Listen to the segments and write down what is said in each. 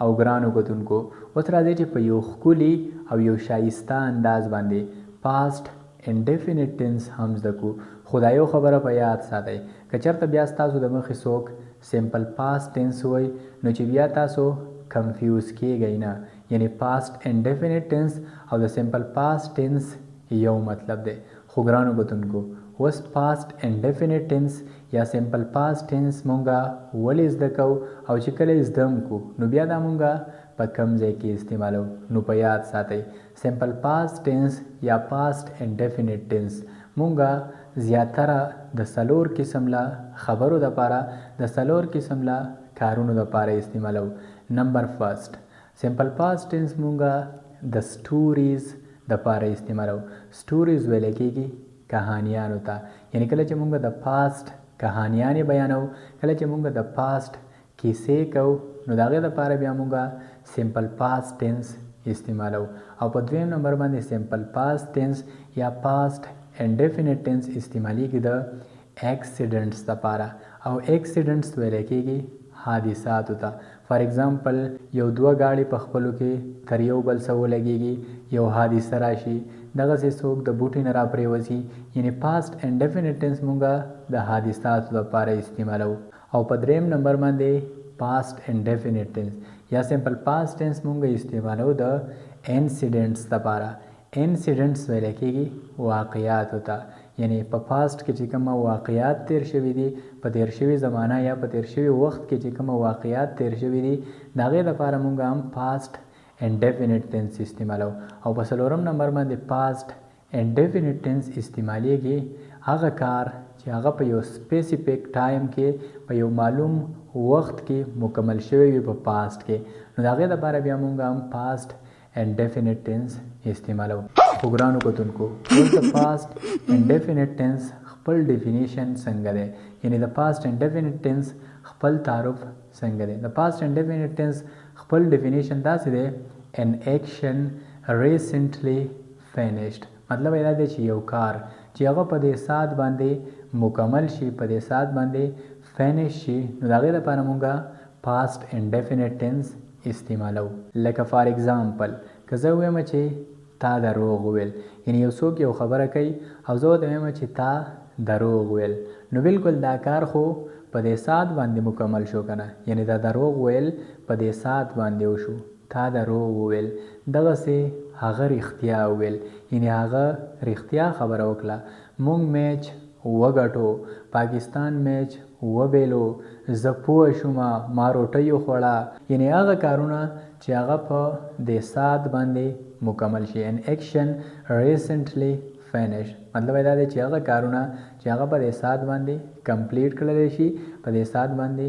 او ګرانو کتونکو اوس راځي چې په یو ښکلي او یو شایسته انداز باندې پاست انډیفینټ ټینس هم زده کړو. خو دا یو خبره په یاد ساتئ، که چېرته بیا ستاسو د مخې څوک سمپل پاست ټینس وایي نو چې بیا تاسو کنفیوز کیږئ نه، یعنی پاست انډیفینټ ټینس او د سمپل پاست ټینس یو مطلب دی. خو ګرانو کتونکو اوس پاست انډیفینټ ټینس یا سمپل پاست ټینس مونږه ولې زده کوو او چې کله یې زده هم کړو نو بیا دا مونږه په کم ځای کې استعمالو. نو په یاد ساتئ سمپل پاست ټینس یا پاست انډیفینټ ټینس مونږه زیاتره د څلور قسم له خبرو دپاره د څلور قسم له کارونو دپاره استعمالو. نمبر فرست سمپل پاست ټینس مونږه د سټوریز دپاره استعمالو. سټوریز ویل کېږي کهانیانو ته، یعنی کله چې مونږ د پاست کهانیانې بیانو، کله چې مونږ د پاست کیسې کوو نو د هغې دپاره بیا مونږ سمپل پاست ټینس استعمالو. او په دویم نمبر باندې سمپل پاست ټینس یا پاست انډیفینټ ټینس استعمالیږي د ایکسیډنټس دپاره، او ایکسیډنټس ویل کېږي حادثاتو ته. فار ایگزامپل یو دوه گاڑی په خپلو کې تر یو بل څه ولګېږي، یو حادثه راشي، دغسې څوک د بوټي نه راپرېوځي، یعنی پاست انډیفینټ ټینس مونږه د حادثاتو لپاره استعمالو. او په دریم نمبر باندې پاست انډیفینټ ټینس یا سمپل پاست ټینس مونږ استعمالو د انسیډنټس لپاره. انسیډنټس ویل کېږي واقعاتو ته، یعنی په پاست کې چې کومه واقعات تیر شوي دي، په تیر شوي زمانه یا په تیر شوي وخت کې چې کومه واقعات تیر شوي دي د هغې لپاره مونږ هم پاست انډیفینټ ټینس استعمالو. او په څلورم نمبر باندې پاست انډیفینټ ټینس استعمالیږي هغه کار چې هغه په یو سپیسیفیک ټایم کې په یو معلوم وخت کې مکمل شوی وي په پاست کې، نو د هغې دپاره بیا مونږ هم پاست انډیفینټ ټینس استعمالو. خو ګرانو کتونکو اوس د پاست انډیفینټ ټینس خپل ډیفینیشن څنګه دی، یعنی د پاست انډیفینټ ټینس خپل تعارف څنګه دی. د پاست انډیفینټ ټینس خپل ډیفینیشن داسې دی ان ایکشن ریسنټلی فینیشډ. مطلب یې دا دی چې یو کار چې هغه په دې ساعت باندې مکمل شي، په دې ساعت باندې فینیش شي، نو د هغې لپاره مونږه پاست انډیفینټ ټینس استعمالو. لکه فار ایگزامپل که زه ووایم چې تا دروغ وویل، یعنی یو څوک یو خبره کوي او زه ورته وایم چې تا دروغ وویل، نو بالکل دا کار خو په دې ساعت باندې مکمل شو که نه، یعنی دا دروغ ویل په دې ساعت باندې وشو. تا دروغ وویل دغسې هغه رښتیا وویل، یعنی هغه رښتیا خبره وکړه. مونږ میچ وګټو، پاکستان میچ وبیلو، زه پوه شومه، ما روټۍ وخوړه، یعنی هغه کارونه چې هغه په دې ساعت باندې مکمل شي. ان ایکشن ریسنټلی فینیش مطلب دا دی چې هغه کارونه چې هغه په دې ساعت باندې کمپلیټ کړلی شي، په دې ساعت باندې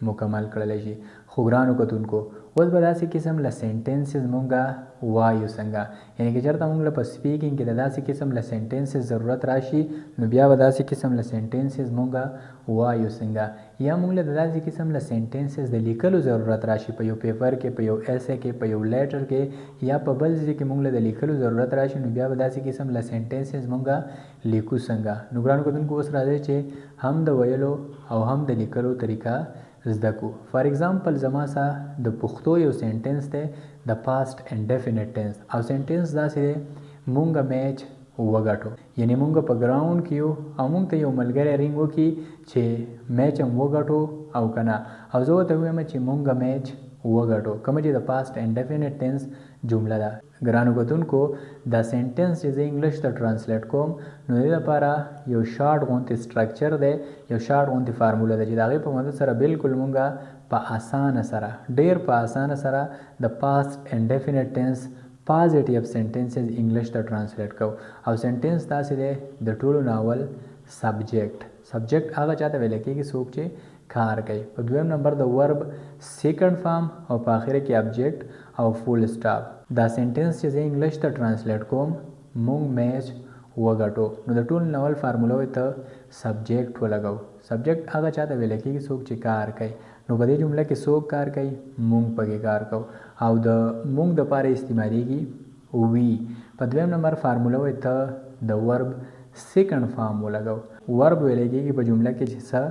مکمل کړلی شي. خو ګرانو کتونکو اوس به داسې قسم له سینټنسز مونږه وایو څنګه، یعنی که چېرته مونږ له په سپیکینګ کې د داسې قسم له سینټنسز ضرورت راشي نو بیا به داسې قسم له سینټنسز مونږه وایو څنګه. یا مونږ له د داسې قسم له سینټنسز د لیکلو ضرورت راشي په یو پیپر کې، په یو ایسے کې، په یو لیټر کې، یا په بل ځای کې مونږ له د لیکلو ضرورت راشي نو بیا به داسې قسم له سینټنسز مونږه لیکو څنګه. نو ګرانو کتونکو اوس راځي چې هم د ویلو او هم د لیکلو طریقه زده کو. فار ایگزامپل زما سره د پښتو یو سینټنس دی د پاست انډیفینټ ټینس، او سینټنس داسې دی مونږه میچ وګټو، یعنی مونږ په ګراوند کې یو او مونږ ته یو ملګری رینګ وکړي چې میچ هم وګټو او که نه، او زه ورته ووایم چې مونږه میچ وګټو، کومه چې د پاست انډیفینټ ټینس جمله ده. ګرانو کتونکو دا سینټنس چې زه انګلیش ته ټرانسلیټ کوم نو دې لپاره یو شارټ غونتې سټرکچر دی، یو شارټ غونتې فارموله ده چې د هغې په مدد سره بالکل مونږه په اسانه سره، ډېر په اسانه سره د پاست انډیفینټ ټینس پازیټیو سینټنسز انګلیش ته ټرانسلیټ کوو. او سینټنس داسې دی د ټولو ناول سبجیکټ هغه چاته ویل کېږي څوک چې کار کوي. په دویم نمبر د ورب سیکنډ فارم او په آخره کې ابجیکټ او فول سټاپ. دا سینټنس چې زه انګلیش ته ټرانسلیټ کوم مونږ میچ وګټو نو د ټول ناول فارموله ته سبجیکټ ولګو. سبجیکټ هغه چاته ویل کېږي څوک چې کار کوي، نو په دې جمله کې څوک کار کوي، مونږ پکې کار کوو، او د مونږ دپاره استعمالیږي وي. په دویم نمبر فارموله ته د ورب سیکنډ فارم ولګو. ورب ویل کېږي په جمله کې چې څه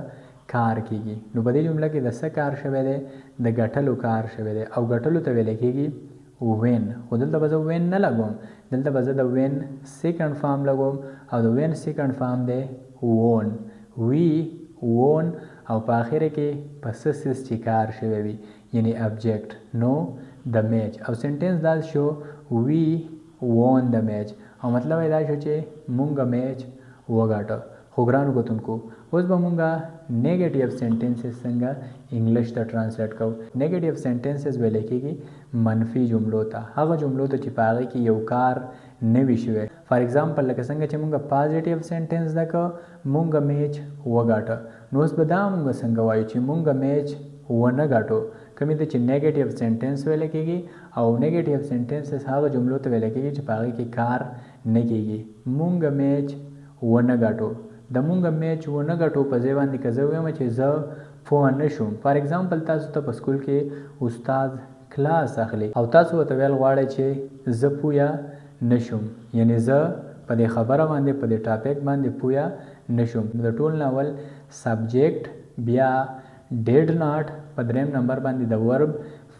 کار کیږي. نو په دې جمله کې د څه کار شوی دی؟ د ګټلو کار شوی دی او ګټلو ته ویل کیږي وین. خو دلته به زه وین نه لګوم، دلته به زه د وین سیکنډ فارم لګوم او د وین سیکنډ فارم دی وون. وی وون او په آخره کې په څه سیز چې کار شوی وي یعنی ابجیکټ. نو د میچ او سنټنس دا شو وی وون د میچ او مطلب دا شو چې مونږه میچ وګاټه. خو ګرانو کتونکو اوس به مونږه نیگیټیو سنټنسز څنګه انګلیش ته ترانسلیټ کوو. نیگیټیو سنټنسز ویل کېږي منفي جملو ته، هغه جملو ته چې په هغې کې یو کار نه وي شوی. فار ایگزامپل لکه څنګه چې مونږه پازیټیو سنټنس ده که مونږه میچ وګاټه، نو اوس به دا مونږه څنګه وایو چې مونږه میچ ونه ګاټو. کومې ته چې نیگیټیو سنټنس ویل کېږي او نیگیټیو سنټنسز هغه جملو ته ویل کېږي چې په هغې کې کار نه کېږي. مونږه میچ ونه ګاټو، د مونږه میچ ونه ګټو په ځای باندې که زه ویم چې زه پوه نه شوم. فار ایگزامپل تاسو ته په سکول کې استاد کلاس اخلي او تاسو ورته ویل غواړئ چې زه پوه نه شوم، یعنی زه په دې خبره باندې په دې ټاپک باندې پوه نه شوم. د ټول ناول سبجیکټ بیا ډیډ ناټ په دریم نمبر باندې د ورب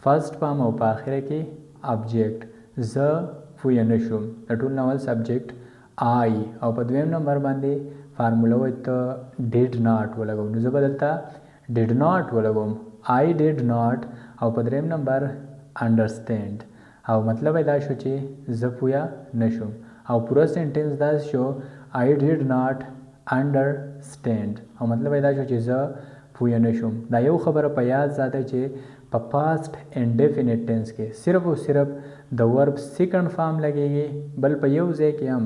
فرست فارم او په آخره کې ابجیکټ زه پوه نه شوم. د ټول ناول سبجیکټ آی او په دویم نمبر باندې فارموله وایي ته ډیډ ناټ ولګوم، نو زه به دلته ډیډ ناټ ولګوم آی ډیډ ناټ او په دریم نمبر انډرسټینډ او مطلب دا شو چې زه پوه نه شوم. او پوره سنټنس دا شو آی ډیډ ناټ انډرسټینډ او مطلب دا شو چې زه پوه نه شوم. دا یو خبره په یاد ساتئ چې په پاسټ انډیفینټ ټینس کې صرف او صرف د ورب سیکنډ فارم لګیږي، بل په یو ځای کې هم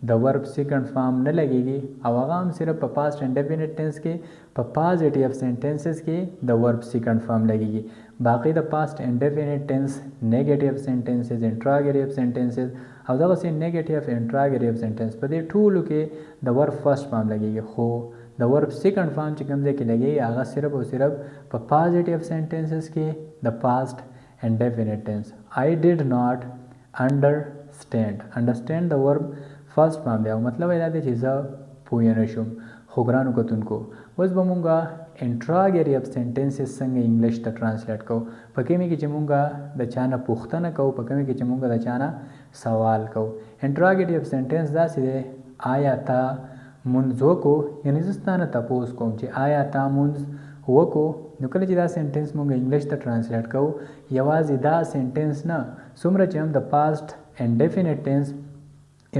د ورب سیکنډ فارم نه لګیږي او هغه هم صرف په پاسټ انډیفینټ ټینس کې په پازیټیو سنټنسز کې د ورب سیکنډ فارم لګیږي. باقي د پاسټ انډیفینټ ټینس نیگیټیو سنټنسز انټراګیټیو سنټنسز او دغسې نیگیټیو انټراګیټیو سنټنس په دې ټولو کې د ورب فرست فارم لګیږي، خو د ورب سیکنډ فارم چې کوم ځای کې لګیږي هغه صرف او صرف په پازیټیو سنټنسز کې د پاسټ انډیفینټ ټینس. آی ډیډ ناټ انډرسټینډ د ورب فرست فارم دی او مطلب دا دی چې زه پوه نه شوم. خو ګرانو کتونکو اوس به مونږه انټراګیټیو سنټنسز څنګه انګلیش ته ترانسلیټ کوو. په کومې کې چې مونږه د چا نه پوښتنه کوو، په کومې کې چې مونږه د چا نه سوال کوو. انټراګیټیو سنټنس داسې دی آیا تا مونځ وکړو، یعنې زه ستا نه تپوس کوم چې آیا تا مونځ وکړو. نو کله چې دا سنټنس مونږ انګلیش ته ترانسلیټ کوو یوازې دا سنټنس نه، څومره چې هم د پاسټ انډیفینټ ټینس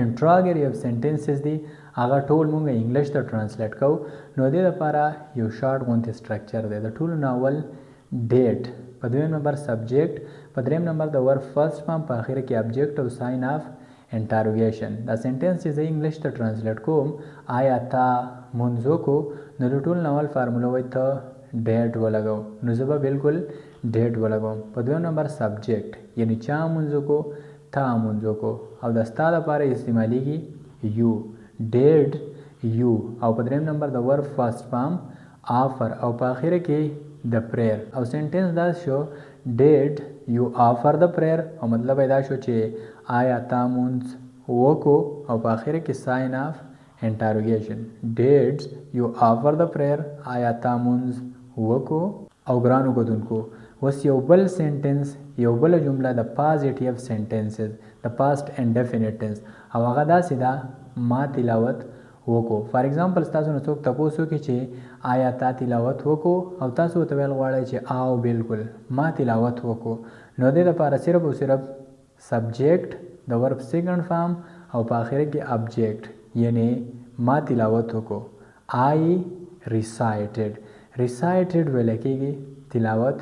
انټراګیټیو سنټنسز دي هغه ټول مونږ انګلیش ته ترانسلیټ کوو. نو دې لپاره یو شارټ غونتی سټرکچر دی. د ټولو ناول ډیټ، په دویم نمبر سبجیکټ، په دریم نمبر د ورب فرست فارم، په آخره کې ابجیکټ او ساین آف انټروګیشن. دا سنټنس چې زه انګلیش ته ترانسلیټ کوم آیا تا مونځ وکړو، نو د ټول ناول فارموله وایي ته ډیټ ولګو، نو زه به بالکل ډیټ ولګوم. په دویم نمبر سبجیکټ یعنی چا مونځ وکړو، تا مونځ وکړو او د ستا لپاره استعمالیږي یو ډیډ یو او په دریم نمبر د ورب فرست فارم آفر او په آخره کې د پریر او سنټنس دا شو ډیډ یو آفر د پریر او مطلب دا شو چې آیا تا مونځ وکړو او په آخره کې ساین آف انټروګیشن ډیډ یو آفر د پریر آیا تا مونځ وکړو. او ګرانو کتونکو اوس یو بل سنټنس، یو بل جمله د پازیټیو سنټنسز د پاسټ انډیفینټ ټینس او هغه داسې ده ما تلاوت وکړو. فار ایگزامپل تاسو نه څوک تپوس وکړي چې آیا تا تلاوت وکړو او تاسو ورته ویل غواړئ چې آو بالکل ما تلاوت وکړو، نو دې لپاره صرف او صرف سبجیکټ د ورب سیکنډ فارم او په آخره کې ابجیکټ یعنی ما تلاوت وکړو. آی ریسایټډ، ریسایټډ ویل کېږي تلاوت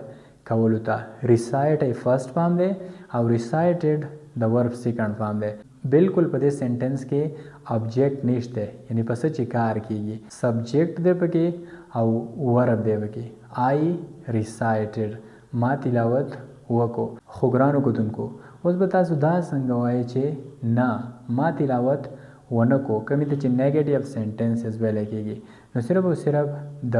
کولو ته. ریسایټ ای فرست فارم دی او ریسایټډ د ورب سیکنډ فارم دی. بالکل په دې سنټنس کې ابجیکټ نشته، یعنی په څه چې کار کیږي سبجیکټ دی پکې او ورب دی پکې. آی ریسایټډ ما تلاوت وکړو. خو ګرانو کتونکو اوس به تاسو دا څنګه وایئ چې نه ما تلاوت ونه کو، کومې ته چې نیگیټیو سنټنسز ویل کېږي، نو صرف او صرف د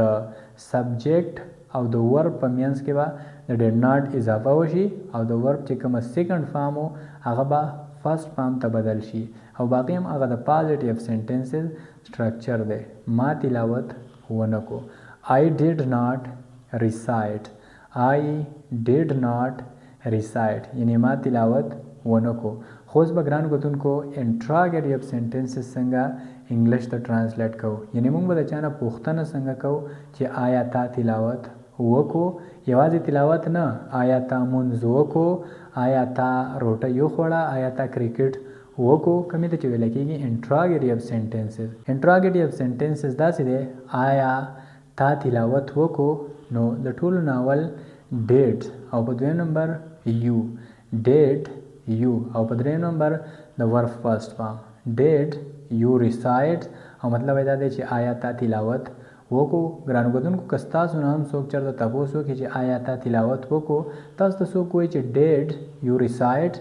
سبجیکټ او د ورب په منځ کې به د ډیډ ناټ اضافه وشي او د ورب چې کومه سیکنډ فارم و هغه به فرست فارم ته بدل شي او باقي هم هغه د پازیټیو سنټنسز سټرکچر دی ما تلاوت ونه کو. I did not recite. I did not recite یعنی ما تلاوت ونکو. خو اوس به ګرانو کتونکو انټراګیټیو سنټنسز څنګه انګلیش ته ټرانسلیټ کوو، یعنی موږ به د چا نه پوښتنه څنګه کوو چې آیا تا تلاوت وکړو. یوازې تلاوت نه، آیا تا مونځ وکړو، آیا تا روټۍ وخوړه، آیا تا کرکټ وکړو. کومې ته چې ویل کېږي انټراګیټیو سنټنسز. انټراګیټیو سنټنسز داسې دی، آیا تا تلاوت وکړو، نو د ټولو ناول ډیډ، او په دویم نمبر یو ډیډ یو، او په دریم نمبر د ورب فرست فارم ډیډ یو ریسایټ، او مطلب دا دی چې آیا تا تلاوت وکړو. ګرانو کتونکو که ستاسو نه هم څوک چېرته تپوس وکړي چې آیا تا تلاوت وکړو، تاسو ته څوک وایي چې ډیډ یو ریسایټ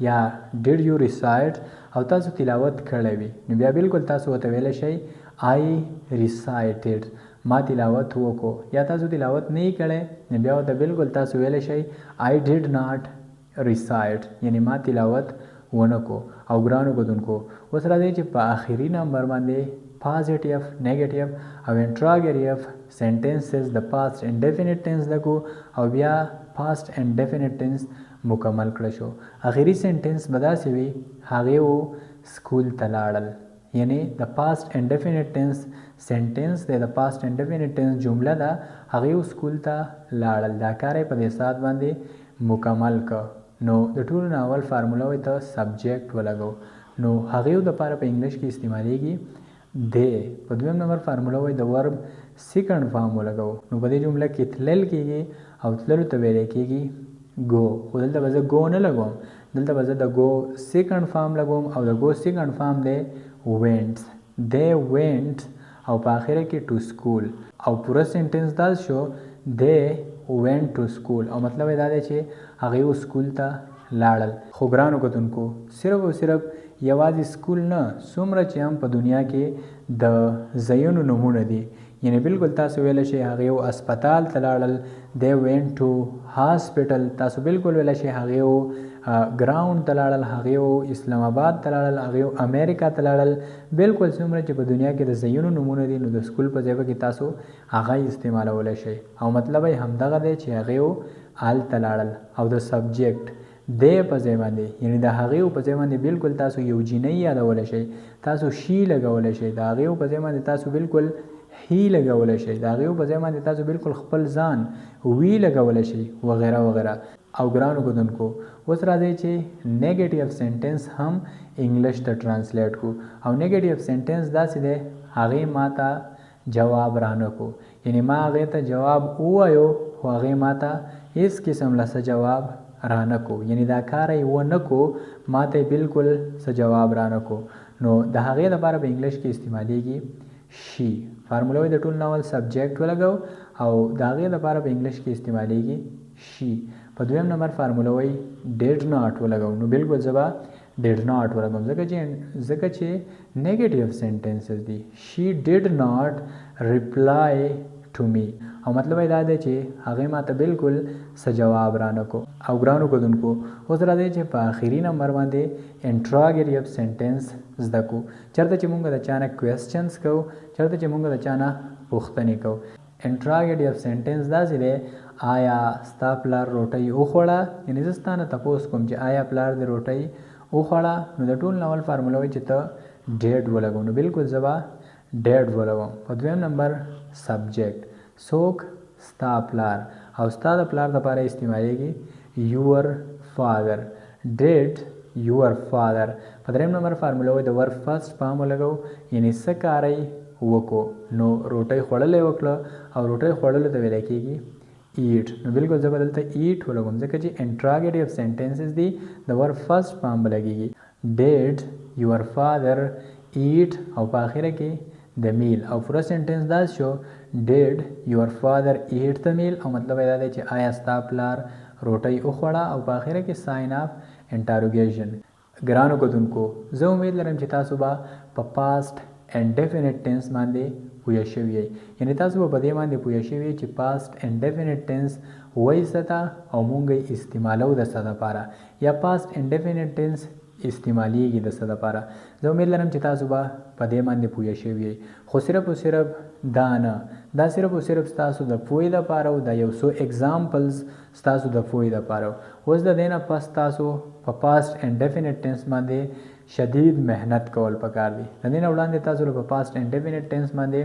یا ډیډ یو ریسایټ، او تاسو تلاوت کړی وي، نو بیا بالکل تاسو ورته ویلی شئ آی ریسایټډ، ما تلاوت وکړو. یا تاسو تلاوت نه یې کړی، نو بیا ورته بالکل تاسو ویلی شئ آی ډیډ ناټ ریسایټ، یعنی ما تلاوت ونه کو. او ګرانو کتونکو اوس راځئ چې په آخري نمبر باندې پازیټیو، نیګیټیو او انټراګیټیو سنټنسز د پاسټ انډیفینټ ټینس لګو، او بیا پاسټ انډیفینټ ټینس مکمل کړه شو. آخري سنټنس به داسې وي، هغې و سکول ته لاړل، یعنی د پاسټ انډیفینټ ټینس سنټنس دی، د پاسټ انډیفینټ ټینس جمله ده، هغې و سکول ته لاړل. دا کار یې په دې ساعت باندې مکمل که. نو د ټولو ناول فارموله وایي ته سبجیکټ ولګو، نو هغې دپاره په انګلیش کې استعمالیږي دی. په دویم نمبر فارموله وایي د ورب سیکنډ فارم ولګو، نو په دې جمله کې تلل کېږي، او تللو ته ویلی کېږي ګو. خو دلته به زه ګو نه لګوم، دلته به زه د ګو سیکنډ فارم لګوم، او د ګو سیکنډ فارم دی وینټس، دی وینټ، او په آخره کې ټو سکول، او پوره سنټنس دا شو دی went to school، او مطلب دا دی چې هغې و سکول ته لاړل. خو ګرانو کتونکو صرف او صرف یوازې سکول نه، څومره چې هم په دنیا کې د ځایونو نومونه دي، یعنی بالکل تاسو ویلی شئ هغې و اسپتال ته لاړل، دی went to hospital، تاسو بالکل ویلی شئ هغې و ګراوند ته لاړل، هغې و اسلام آباد ته لاړل، هغې و امریکا ته لاړل. بالکل څومره چې په دنیا کې د ځایونو نومونه دي، نو د سکول په ځای کې تاسو هغه استعمالولی شئ، او مطلب یې همدغه دی چې هغې و هلته لاړل. او د سبجیکټ دی په ځای باندې، یعنی د هغې و په ځای باندې بالکل تاسو یو جینۍ یادولی شئ، تاسو شي لګولی شئ، د هغې و په ځای باندې تاسو بالکل هی لګولی شئ، د هغې و په ځای باندې تاسو بالکل خپل ځان وی لګولی شئ، وغیره وغیره. او ګرانو کتونکو اوس راځئ چې نیګیټیو سنټنس هم انګلیش ته ټرانسلیټ کړو. او نیګیټیو سنټنس داسې دی، هغې ما ته جواب رانه کو، یعنی ما هغې ته جواب ووایو، خو هغې ما ته هېڅ قسم له څه جواب رانه کو، یعنی دا کار یې ونه کو، ما ته بالکل څه جواب رانه کو. نو د هغې لپاره په انګلیش کې استعمالیږي شي. فارموله وایي د ټول ناول سبجیکټ ولګو، او د هغې لپاره په انګلیش کې استعمالیږي شي. په دویم نمبر فارموله وایي ډیډ ناټ ولګو، نو بالکل زه به ډیډ ناټ ولګوم، ځکه چې نیګیټیو سنټنسز دي. شي ډیډ ناټ ریپلای ټو می، او مطلب یې دا دی چې هغې ما ته بالکل څه جواب رانه کو. او ګرانو کتونکو اوس راځئ چې په آخري نمبر باندې انټراګیټیو سنټنس زده کړو، چېرته چې موږ د چا نه کوېسچنس کوو، چېرته چې موږ د چا نه پوښتنې کوو. انټراګیټیو سنټنس داسې دی، آیا ستا پلار روټۍ وخوړه، یعنې زه ستا نه تپوس کوم چې آیا پلار دې روټۍ وخوړه، نو د ټول ناول فارموله وایي چې ته ډیډ ولګو، نو بالکل زه به ډیډ ولګوم. په دویم نمبر سبجیکټ، څوک ستا پلار، او ستا د پلار دپاره استعمالیږي یور فادر، ډیډ یور فادر. په دریم نمبر فارموله وایي د ورب فرست فارم ولګو، یعنې څه کاری وکړو، نو روټۍ خوړلی وکړه، او روټۍ خوړلو ته ویلی کېږي ایټ، نو بالکل زه به دلته ایټ ولګوم، ځکه چې انټراګیټیو سنټنسز دي، د ورب فرست فارم به لګېږي ډیډ یور فادر ایټ، او په آخره کې د میل. او پوره سنټنس دا شو ډیډ یور فادر ایټ د میل، او مطلب یې دا دی چې آیا ستا پلار روټۍ وخوړه، او په آخره کې ساین آف انټاروګیشن. ګرانو کتونکو زه امید لرم چې تاسو به په پاسټ انډیفینټ ټینس باندې پوه شوي یئ، یعنې تاسو به په دې باندې پوه شوي یئ چې پاسټ انډیفینټ ټینس وایي څه ته، او مونږ یې استعمالو د څه دپاره، یا پاسټ انډیفینټ ټینس استعمالیږي د څه دپاره. زه امید لرم چې تاسو به په دې باندې پوه شوي یئ. خو صرف او صرف دا نه، دا صرف او صرف ستاسو د پوهې دپاره او دا یو څو اګزامپلز ستاسو د پوهې دپاره. اوس د دې نه پس تاسو په پاسټ انډیفینټ ټینس باندې شدید محنت کول پکار دي. د دې نه وړاندې تاسو له په پاسټ انډیفینټ ټینس باندې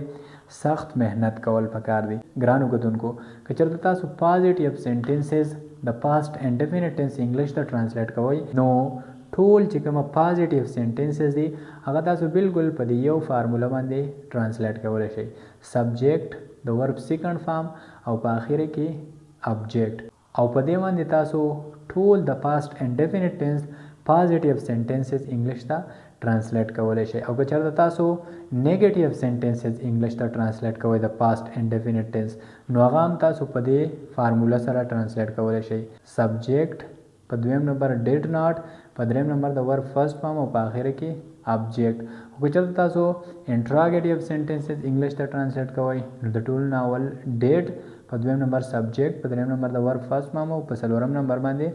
سخت محنت کول پکار دي. ګرانو کتونکو، که چېرته تاسو پازیټیو سینټنسز د پاسټ انډیفینټ ټینس انګلیش ته ټرانسلیټ کوئ، نو ټول چې کومه پازیټیو سینټنسز دي هغه تاسو بالکل په دې یو فارموله باندې ټرانسلیټ کولی شئ. سبجیکټ، د ورب سیکنډ فارم او په اخر کې ابجیکټ، او په دې باندې تاسو ټول د پاسټ انډیفینټ ټینس پازیټیو سینټنسز انګلیش ته ټرانسلیټ کولی شئ. او که چېرته تاسو نیګیټیو سینټنسز انګلیش ته ټرانسلیټ کوئ د پاسټ انډیفینټ ټینس، نو هغه هم تاسو په دې فارموله سره ټرانسلیټ کولی شئ. سبجیکټ، په دویم نمبر ډیډ ناٹ، په دریم نمبر د ورب فرست فارم او په اخر کې ابجیکټ. او که چېرته تاسو انټراګیټیو سینټنسز انګلیش ته ټرانسلیټ کوئ، نو د ټول ناول ډیډ، په دویم نمبر سبجیکټ، په دریم نمبر د ورب فرست فارم او په څلورم نمبر باندې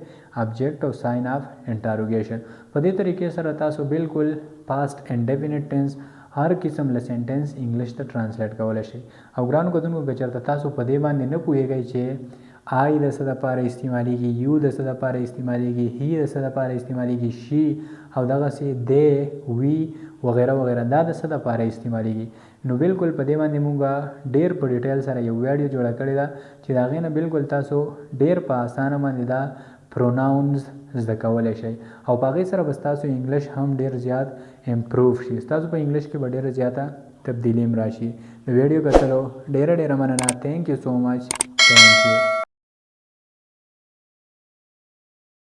ابجیکټ او ساین اف انټروګیشن. په دې طریقې سره تاسو بالکل پاسټ انډیفینټ ټینس هر قسم له سینټنس انګلیش ته ټرانسلیټ کولی شئ. او ګرانو کتونکو، که چېرته تاسو په دې باندې نه پوهیږئ چې آی د څه دپاره استعمالیږي، یو د څه دپاره استعمالیږي، هی د څه دپاره استعمالیږي، شي او دغسې دی، وی وغیره وغیره دا د څه دپاره استعمالیږي، نو بالکل په دې باندې مونږ ډېر په ډیټیل سره یو ویډیو جوړه کړې ده چې د هغې نه بالکل تاسو ډېر په اسانه باندې دا پروناونز زده کولی شئ. او په هغې سره به ستاسو انګلیش هم ډېر زیات امپروف شي. ستاسو په انګلیش کې به ډېره زیاته تبدیلي هم راشي. د ویډیو کتلو ډېره مننه. تھینک یو سو مچ.